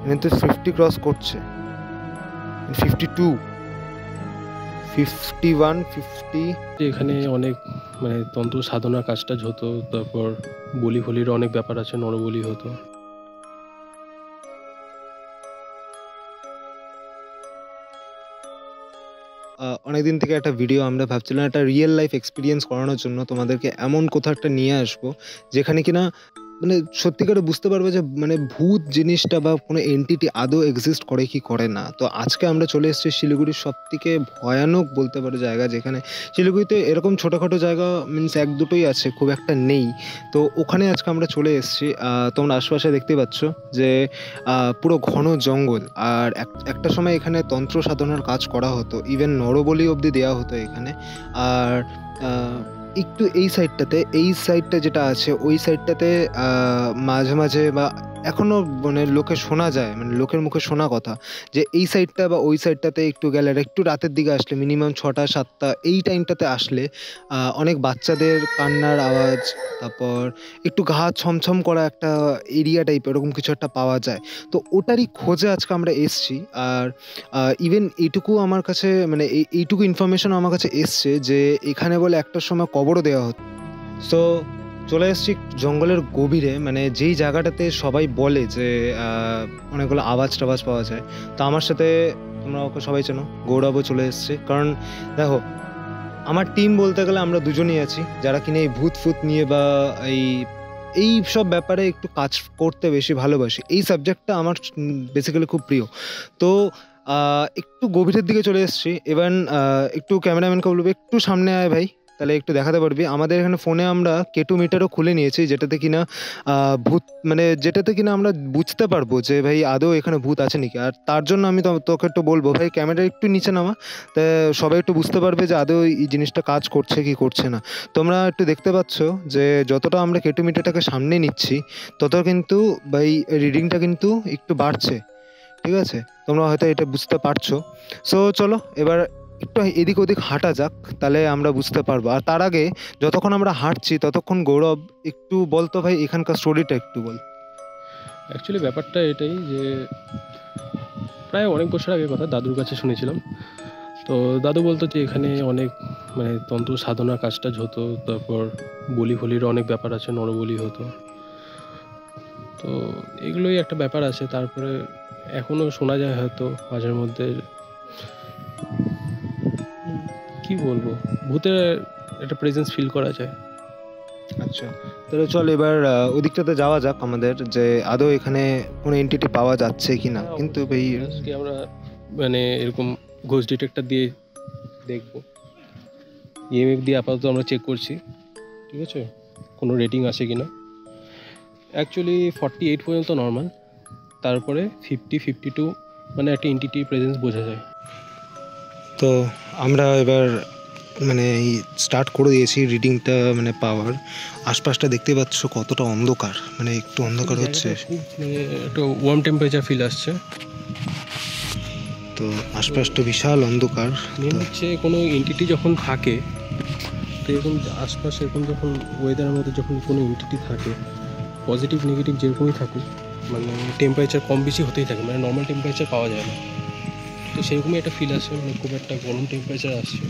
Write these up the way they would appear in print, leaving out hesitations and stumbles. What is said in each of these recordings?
এখানে তো 50 ক্রস করছে, 52, 51, 50। এখানে অনেক মানে তন্ত্র সাধনা কাজটা হতো, তারপর বলি ফলির অনেক ব্যাপার আছে, নরবলি হতো। অনেকদিন থেকে একটা ভিডিও আমরা ভাবছিলাম একটা রিয়েল লাইফ এক্সপিরিয়েন্স করানোর জন্য তোমাদেরকে এমন কোথাও একটা নিয়ে আসবো যেখানে কিনা মানে সত্যিকারে বুঝতে পারবে যে মানে ভূত জিনিসটা বা কোনো এন্টিটি আদৌ এক্সিস্ট করে কি করে না। তো আজকে আমরা চলে এসেছি শিলিগুড়ির সব থেকে ভয়ানক বলতে পারো জায়গা, যেখানে শিলিগুড়িতে এরকম ছোটোখাটো জায়গা মিনস এক দুটোই আছে, খুব একটা নেই। তো ওখানে আজকে আমরা চলে এসেছি। তোমরা আশপাশে দেখতে পাচ্ছ যে পুরো ঘন জঙ্গল, আর একটা সময় এখানে তন্ত্র সাধনার কাজ করা হতো, ইভেন নরবলি অবধি দেওয়া হতো এখানে। আর একটু এই সাইডটা যেটা আছে ওই সাইডটাতে মাঝে মাঝে বা এখনো মানে লোকে শোনা যায়, মানে লোকের মুখে শোনা কথা যে এই সাইডটা বা ওই সাইডটাতে একটু গেলে আর একটু রাতের দিকে আসলে মিনিমাম 6টা 7টা এই টাইমটাতে আসলে অনেক বাচ্চাদের কান্নার আওয়াজ, তারপর একটু গা ছমছম করা একটা এরিয়া টাইপ এরকম কিছু একটা পাওয়া যায়। তো ওটারই খোঁজে আজকে আমরা এসছি। আর ইভেন এইটুকু আমার কাছে মানে এইটুকু ইনফরমেশন আমার কাছে এসছে যে এখানে বলে একটা সময় কবরও দেওয়া হতো। সো চলে এসেছি জঙ্গলের গভীরে, মানে যেই জায়গাটাতে সবাই বলে যে অনেকগুলো আওয়াজ টাওয়াজ পাওয়া যায়। তো আমার সাথে তোমরা ওকে সবাই চেনো, গৌরবও চলে এসছে। কারণ দেখো আমার টিম বলতে গেলে আমরা দুজনেই আছি যারা কিনা এই ভূত ফুত নিয়ে বা এই সব ব্যাপারে একটু কাজ করতে বেশি ভালোবাসি। এই সাবজেক্টটা আমার বেসিক্যালি খুব প্রিয়। তো একটু গভীরের দিকে চলে এসেছি। এবার একটু ক্যামেরাম্যানকে বলবো একটু সামনে আয় ভাই, তাহলে একটু দেখাতে পারবি। আমাদের এখানে ফোনে আমরা কেটু মিটারও খুলে নিয়েছি, যেটাতে কিনা ভূত মানে যেটাতে কিনা আমরা বুঝতে পারবো যে ভাই আদৌ এখানে ভূত আছে নাকি। আর তার জন্য আমি তোকে একটু বলবো ভাই ক্যামেরা একটু নিচে নামা, তা সবাই একটু বুঝতে পারবে যে আদৌ এই জিনিসটা কাজ করছে কি করছে না। তোমরা একটু দেখতে পাচ্ছ যে যতটা আমরা কেটু মিটারটাকে সামনে নিচ্ছি তত কিন্তু ভাই রিডিংটা কিন্তু একটু বাড়ছে। ঠিক আছে, তোমরা হয়তো এটা বুঝতে পারছো। সো চলো এবার একটু এদিক ওদিক হাঁটা যাক, তাহলে আমরা বুঝতে পারবো। আর তার আগে যতক্ষণ আমরা হাঁটছি ততক্ষণ গৌরব একটু বলতো ভাই এখানকার স্টোরিটা একটু বল। অ্যাকচুয়ালি ব্যাপারটা এটাই যে প্রায় অনেক বছর আগে কথা দাদুর কাছে শুনেছিলাম। তো দাদু বলতো যে এখানে অনেক মানে তন্ত্র সাধনা কাজটা হতো, তারপর বলি ফলির অনেক ব্যাপার আছে, নরবলি হতো। তো এগুলোই একটা ব্যাপার আছে। তারপরে এখনও শোনা যায় হয়তো মাঝের মধ্যে, কি বলবো, ভূতের একটা প্রেজেন্স ফিল করা যায়। আচ্ছা, তাহলে চল এবার ওদিকটাতে যাওয়া যাক আমাদের, যে আদৌ এখানে কোনো এন্টিটি পাওয়া যাচ্ছে কি না। কিন্তু ভাই আমরা মানে এরকম ঘোষ ডিটেক্টর দিয়ে দেখবো, ইএমএফ দিয়ে আপাতত আমরা চেক করছি, ঠিক আছে, কোনো রেটিং আছে কিনা। অ্যাকচুয়ালি 48 পর্যন্ত নর্মাল, তারপরে 50, 52 মানে একটা এন্টিটি প্রেজেন্স বোঝা যায়। তো আমরা এবার মানে স্টার্ট করে দিয়েছি রিডিংটা মানে পাওয়ার। আশপাশটা দেখতে পাচ্ছ কতটা অন্ধকার, মানে একটু অন্ধকার হচ্ছে, একটু ওয়ার্ম টেম্পারেচার ফিল আসছে। তো আশপাশটা বিশাল অন্ধকার। মেন হচ্ছে কোনো এন্টিটি যখন থাকে, তো এরকম আশপাশে এরকম যখন ওয়েদারের মধ্যে যখন কোনো এন্টিটি থাকে, পজিটিভ নেগেটিভ যেরকমই থাকুক, মানে টেম্পারেচার কম বেশি হতেই থাকে, মানে নর্মাল টেম্পারেচার পাওয়া যায় না। তো সেরকমই একটা ফিল আসছে, মানে খুব একটা গরম টেম্পারেচার আসছে।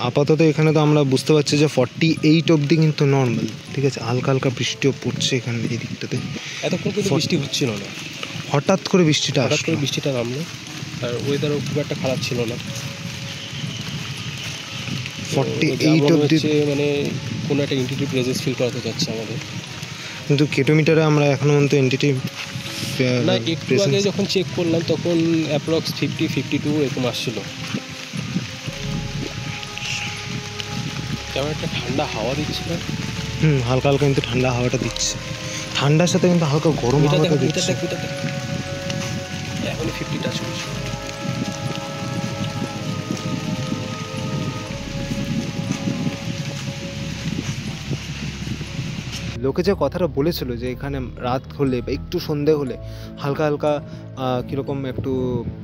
আপাতত এখানে তো আমরা বুঝতে পারছি যে 48 অবধি কিন্তু নর্মাল, ঠিক আছে। হালকা হালকা বৃষ্টিও পড়ছে এখানে এই দিকটাতে। এতক্ষণ কিন্তু বৃষ্টি হচ্ছিল না, হঠাৎ করে বৃষ্টিটা নামলো, আর ওয়েদারও খুব একটা খারাপ ছিল না। 48 অবধি মানে কোনো একটা এন্টিটি প্রেজেন্স ফিল করাতে যাচ্ছে আমাদের। কিন্তু কেটোমিটারে আমরা এখনো পর্যন্ত এন্টিটি না, একটু আগে যখন চেক করলাম তখন অ্যাপ্রক্স 50, 52 এরকম আসছিল। কেমন একটা ঠান্ডা হাওয়া দিচ্ছে না? হালকা হালকা কিন্তু ঠান্ডা হাওয়াটা দিচ্ছে, ঠান্ডার সাথে কিন্তু হালকা গরম হাওয়াটা দিচ্ছে। এখন 50 টাচ করছে। লোকে যে কথাটা বলেছিল যে এখানে রাত হলে বা একটু সন্ধে হলে হালকা হালকা কীরকম একটু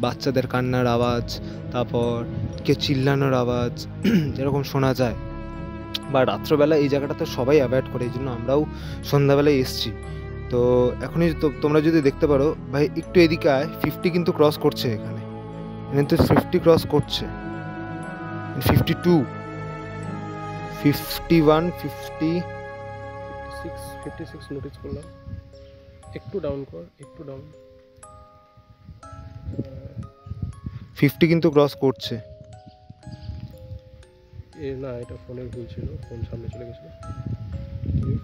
বাচ্চাদের কান্নার আওয়াজ, তারপর কেউ চিল্লানোর আওয়াজ এরকম শোনা যায়, বা রাত্রবেলা এই জায়গাটাতে সবাই অ্যাভয়েড করে, এই জন্য আমরাও সন্ধ্যাবেলায় এসছি। তো এখনই তোমরা যদি দেখতে পারো ভাই, একটু এদিকে আয়, 50 কিন্তু ক্রস করছে এখানে তো 50 ক্রস করছে, 52, 51, 50, 56 নোটিস করলাম। একটু ডাউন কর, একটু ডাউন। 50 কিন্তু ক্রস করছে। না, এটা ফোনের ভুল ছিল, ফোন সামনে চলে গেছিল।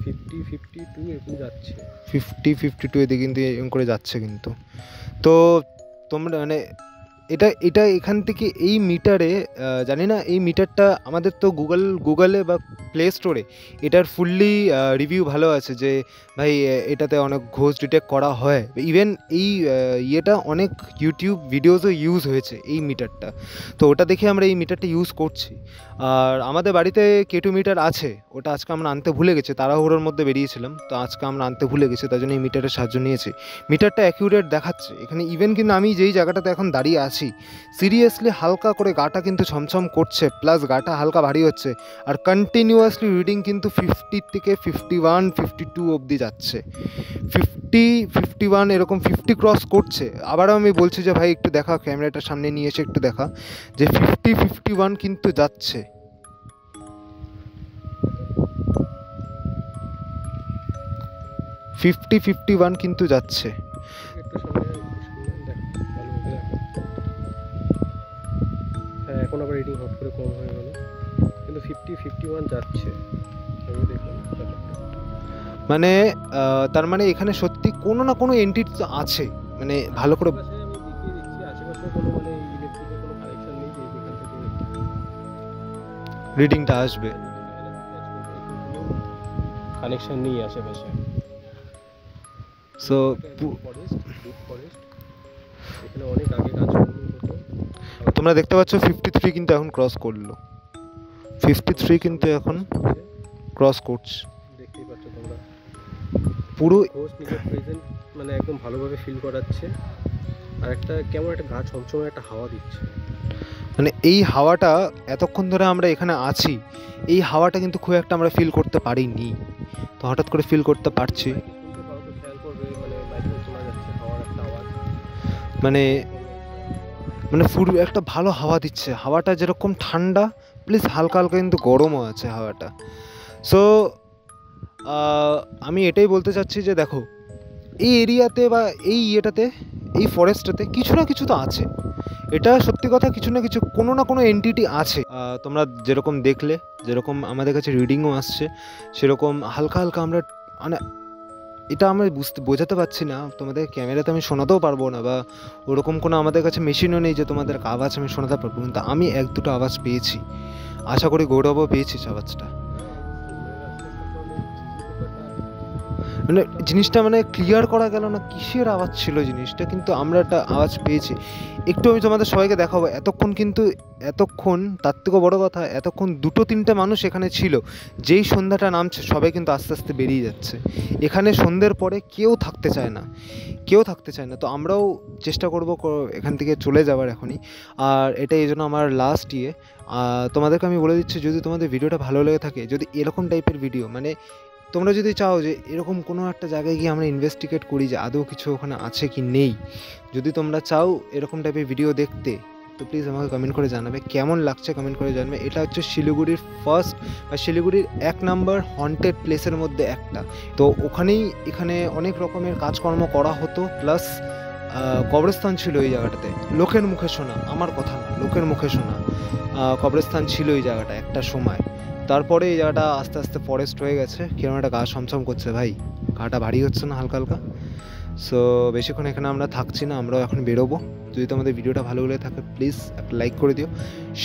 50, 52 এরকম যাচ্ছে। 50, 52 এদিকে কিন্তু এরকম করে যাচ্ছে কিন্তু। তো তোমরা মানে এটা এখান থেকে এই মিটারে, জানি না এই মিটারটা আমাদের তো গুগলে বা প্লে স্টোরে এটার ফুললি রিভিউ ভালো আছে যে ভাই এটাতে অনেক ঘোষ ডিটেক্ট করা হয়। ইভেন এই ইয়েটা অনেক ইউটিউব ভিডিওসও ইউজ হয়েছে এই মিটারটা। তো ওটা দেখে আমরা এই মিটারটা ইউজ করছি। আর আমাদের বাড়িতে কেটু মিটার আছে, ওটা আজকে আমরা আনতে ভুলে গেছি, তাড়াহুড়োর মধ্যে বেরিয়েছিলাম, তো আজকে আমরা আনতে ভুলে গেছি, তার জন্য এই মিটারের সাহায্য নিয়েছি। মিটারটা অ্যাকিউরেট দেখাচ্ছে এখানে। ইভেন কিন্তু আমি যেই জায়গাটাতে এখন দাঁড়িয়ে আছি, সিরিয়াসলি হালকা করে গাটা কিন্তু ছমছম করছে, প্লাস গাটা হালকা ভারী হচ্ছে, আর কন্টিনিউয়াসলি রিডিং কিন্তু 50 থেকে 51, 52 অবধি যাচ্ছে। 50, 51 এরকম 50 ক্রস করছে। আবারও আমি বলছি যে ভাই একটু দেখা, ক্যামেরাটার সামনে নিয়ে এসে একটু দেখা যে 50, 51 কিন্তু যাচ্ছে। ফিফটি 51 কিন্তু যাচ্ছে। হ্যাঁ, এখন আবার রিডিং হট করে কম হয়ে গেল, কিন্তু 50, 51 যাচ্ছে। আমি দেখলাম মানে তার মানে এখানে সত্যি কোনো না কোনো এন্টিটি তো আছে, মানে ভালো করে আমি দেখিয়ে দিচ্ছি। আশেপাশে কোনো মানে ইলেকট্রিকের কোনো কানেকশন নেই যে যেখান থেকে রিডিংটা আসবে। কানেকশন নেই আশেপাশে। সো ফরেস্ট এখানে অনেক আগে কাজকর্ম হতো। তোমরা দেখতে পাচ্ছ 53 কিন্তু এখন ক্রস করলো। 53 কিন্তু এখন ক্রস করছে, দেখতেই পাচ্ছ তোমরা। পুরো ঘোষ নিজের প্রেজেন্ট মানে একদম ভালোভাবে ফিল করাচ্ছে, আর একটা কেমন একটা গা ছমছমে একটা হাওয়া দিচ্ছে। মানে এই হাওয়াটা এতক্ষণ ধরে আমরা এখানে আছি, এই হাওয়াটা কিন্তু খুব একটা আমরা ফিল করতে পারিনি, তো হঠাৎ করে ফিল করতে পারছি। মানে মানে ফুল একটা ভালো হাওয়া দিচ্ছে, হাওয়াটা যেরকম ঠান্ডা প্লিজ হালকা হালকা কিন্তু গরমও আছে হাওয়াটা। সো আমি এটাই বলতে চাচ্ছি যে দেখো, এই এরিয়াতে বা এই ইয়েটাতে, এই ফরেস্টটাতে কিছু না কিছু তো আছে। এটা সত্যি কথা, কিছু না কিছু কোনো না কোনো এন্টিটি আছে। তোমরা যেরকম দেখলে, যেরকম আমাদের কাছে রিডিংও আসছে, সেরকম হালকা হালকা আমরা মানে এটা আমরা বোঝাতে পারছি না তোমাদের, ক্যামেরাতে আমি শোনাতেও পারবো না, বা ওরকম কোনো আমাদের কাছে মেশিনও নেই যে তোমাদের আওয়াজ আমি শোনাতে পারবো, কিন্তু আমি 1-2টো আওয়াজ পেয়েছি। আশা করি গৌরবও পেয়েছিস আওয়াজটা। মানে জিনিসটা মানে ক্লিয়ার করা গেল না কিসের আওয়াজ ছিল জিনিসটা, কিন্তু আমরা একটা আওয়াজ পেয়েছি। একটু আমি তোমাদের সবাইকে দেখাবো। এতক্ষণ তার থেকেও বড় কথা, এতক্ষণ 2-3টে মানুষ এখানে ছিল। যেই সন্ধ্যাটা নামছে সবাই কিন্তু আস্তে আস্তে বেরিয়ে যাচ্ছে এখানে। সন্ধ্যের পরে কেউ থাকতে চায় না, তো আমরাও চেষ্টা করব এখান থেকে চলে যাওয়ার এখনই। আর এটা এই জন্য আমার লাস্ট তোমাদেরকে আমি বলে দিচ্ছি, যদি তোমাদের ভিডিওটা ভালো লেগে থাকে, যদি এরকম টাইপের ভিডিও মানে তোমরা যদি চাও যে এরকম কোনো একটা জায়গায় গিয়ে আমরা ইনভেস্টিগেট করি যে আদৌ কিছু ওখানে আছে কি নেই, যদি তোমরা চাও এরকম টাইপের ভিডিও দেখতে, তো প্লিজ আমাকে কমেন্ট করে জানাবে কেমন লাগছে, কমেন্ট করে জানাবে। এটা হচ্ছে শিলিগুড়ির ফার্স্ট বা শিলিগুড়ির 1 নম্বর হন্টেড প্লেসের মধ্যে একটা। তো এখানে অনেক রকমের কাজকর্ম করা হতো, প্লাস কবরস্থান ছিল এই জায়গাটাতে। লোকের মুখে শোনা, আমার কথা না, লোকের মুখে শোনা কবরস্থান ছিল এই জায়গাটা একটা সময়। তারপরে এই জায়গাটা আস্তে আস্তে ফরেস্ট হয়ে গেছে। কিরকম একটা গা ছমছম করছে ভাই, গাটা ভারী হচ্ছে না হালকা হালকা? সো বেশিক্ষণ এখানে আমরা থাকছি না, আমরাও এখন বেরোবো। যদি তোমাদের ভিডিওটা ভালো লেগে থাকে প্লিজ একটা লাইক করে দিও,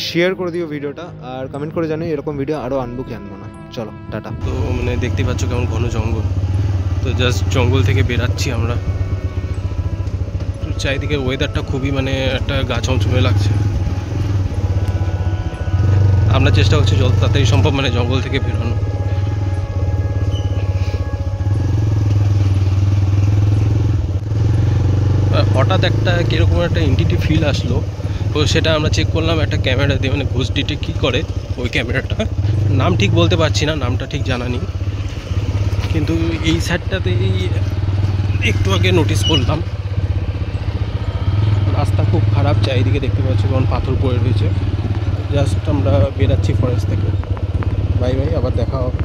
শেয়ার করে দিও ভিডিওটা, আর কমেন্ট করে জানিও এরকম ভিডিও আরও আনবো কি আনবো না। চলো টাটা। তো মানে দেখতে পাচ্ছ কেমন ঘন জঙ্গল, তো জাস্ট জঙ্গল থেকে বেরাচ্ছি আমরা। চারিদিকের ওয়েদারটা খুবই মানে একটা গা ছমছমে লাগছে। আমরা চেষ্টা করছি যত তাড়াতাড়ি সম্ভব মানে জঙ্গল থেকে বেরোনো। হঠাৎ একটা কীরকম একটা এন্টিটি ফিল আসলো, তো সেটা আমরা চেক করলাম একটা ক্যামেরা দিয়ে, মানে ঘোষ ডিটেক্ট কী করে ওই ক্যামেরাটা, নাম ঠিক বলতে পারছি না, নামটা ঠিক জানা নেই, কিন্তু এই সাইডটাতেই একটু আগে নোটিস করলাম। রাস্তা খুব খারাপ, চারিদিকে দেখতে পাচ্ছি কোন পাথর পড়ে রয়েছে। জাস্ট আমরা বেরাচ্ছি ফরেস্ট থেকে। বাই বাই, আবার দেখা হবে।